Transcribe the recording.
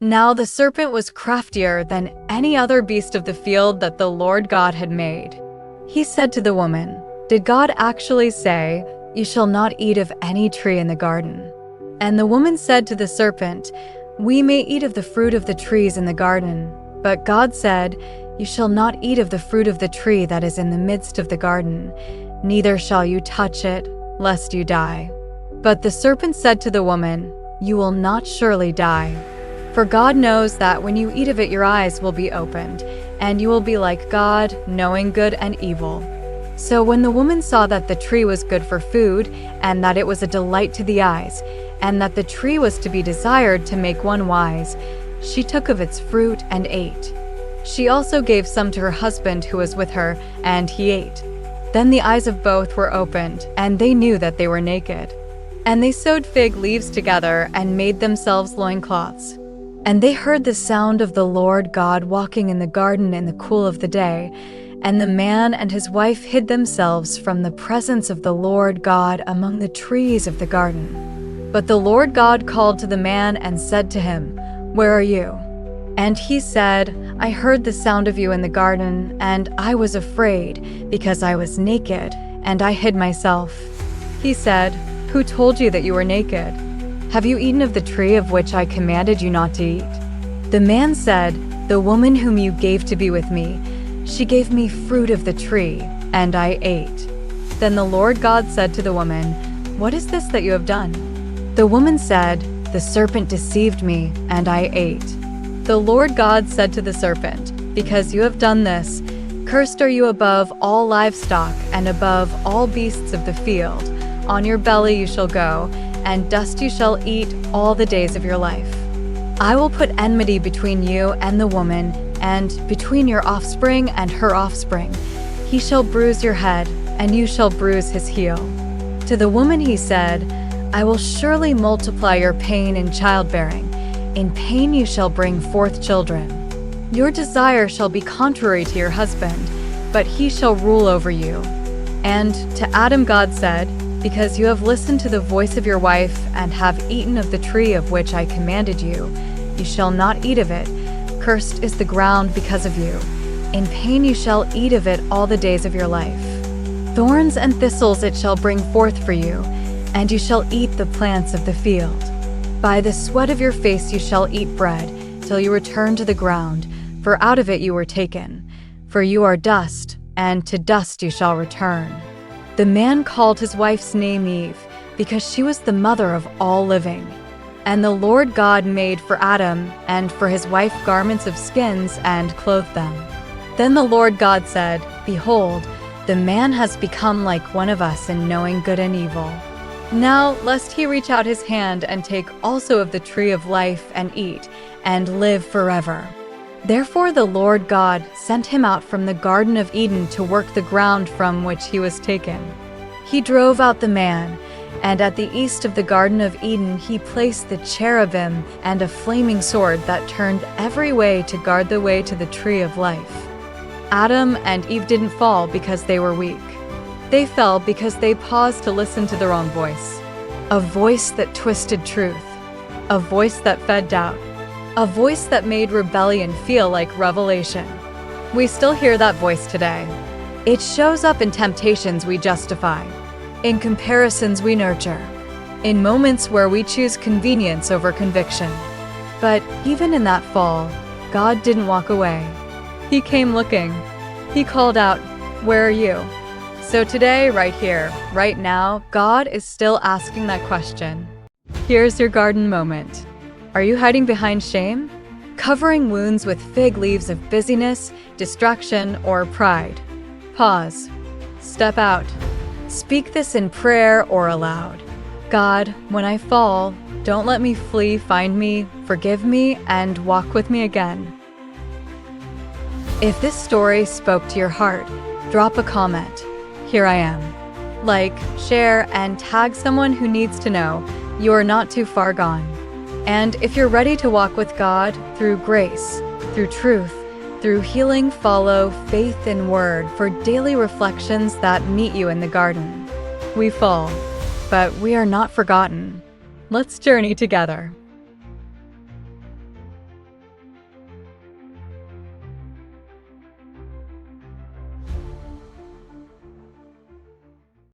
Now the serpent was craftier than any other beast of the field that the Lord God had made. He said to the woman, "Did God actually say, 'You shall not eat of any tree in the garden'?" And the woman said to the serpent, "We may eat of the fruit of the trees in the garden. But God said, 'You shall not eat of the fruit of the tree that is in the midst of the garden, neither shall you touch it, lest you die.' But the serpent said to the woman, 'You will not surely die. For God knows that when you eat of it your eyes will be opened, and you will be like God, knowing good and evil.' So when the woman saw that the tree was good for food, and that it was a delight to the eyes, and that the tree was to be desired to make one wise, she took of its fruit and ate. She also gave some to her husband who was with her, and he ate. Then the eyes of both were opened, and they knew that they were naked. And they sewed fig leaves together and made themselves loincloths. And they heard the sound of the Lord God walking in the garden in the cool of the day, and the man and his wife hid themselves from the presence of the Lord God among the trees of the garden. But the Lord God called to the man and said to him, "Where are you?" And he said, "I heard the sound of you in the garden, and I was afraid, because I was naked, and I hid myself." He said, "Who told you that you were naked? Have you eaten of the tree of which I commanded you not to eat?" The man said, "The woman whom you gave to be with me, she gave me fruit of the tree, and I ate." Then the Lord God said to the woman, "What is this that you have done?" The woman said, "The serpent deceived me, and I ate." The Lord God said to the serpent, "Because you have done this, cursed are you above all livestock and above all beasts of the field. On your belly you shall go, and dust you shall eat all the days of your life. I will put enmity between you and the woman, and between your offspring and her offspring. He shall bruise your head, and you shall bruise his heel." To the woman he said, "I will surely multiply your pain in childbearing. In pain you shall bring forth children. Your desire shall be contrary to your husband, but he shall rule over you." And to Adam God said, "Because you have listened to the voice of your wife, and have eaten of the tree of which I commanded you, you shall not eat of it. Cursed is the ground because of you. In pain you shall eat of it all the days of your life. Thorns and thistles it shall bring forth for you, and you shall eat the plants of the field. By the sweat of your face you shall eat bread, till you return to the ground, for out of it you were taken. For you are dust, and to dust you shall return." The man called his wife's name Eve, because she was the mother of all living. And the Lord God made for Adam and for his wife garments of skins and clothed them. Then the Lord God said, "Behold, the man has become like one of us in knowing good and evil. Now lest he reach out his hand and take also of the tree of life and eat, and live forever." Therefore the Lord God sent him out from the Garden of Eden to work the ground from which he was taken. He drove out the man, and at the east of the Garden of Eden he placed the cherubim and a flaming sword that turned every way to guard the way to the tree of life. Adam and Eve didn't fall because they were weak. They fell because they paused to listen to their own voice. A voice that twisted truth. A voice that fed doubt. A voice that made rebellion feel like revelation. We still hear that voice today. It shows up in temptations we justify, in comparisons we nurture, in moments where we choose convenience over conviction. But even in that fall, God didn't walk away. He came looking. He called out, "Where are you?" So today, right here, right now, God is still asking that question. Here's your garden moment. Are you hiding behind shame? Covering wounds with fig leaves of busyness, distraction, or pride? Pause. Step out. Speak this in prayer or aloud. God, when I fall, don't let me flee, find me, forgive me, and walk with me again. If this story spoke to your heart, drop a comment. Here I am. Like, share, and tag someone who needs to know you are not too far gone. And if you're ready to walk with God through grace, through truth, through healing, follow Faith in Word for daily reflections that meet you in the garden. We fall, but we are not forgotten. Let's journey together.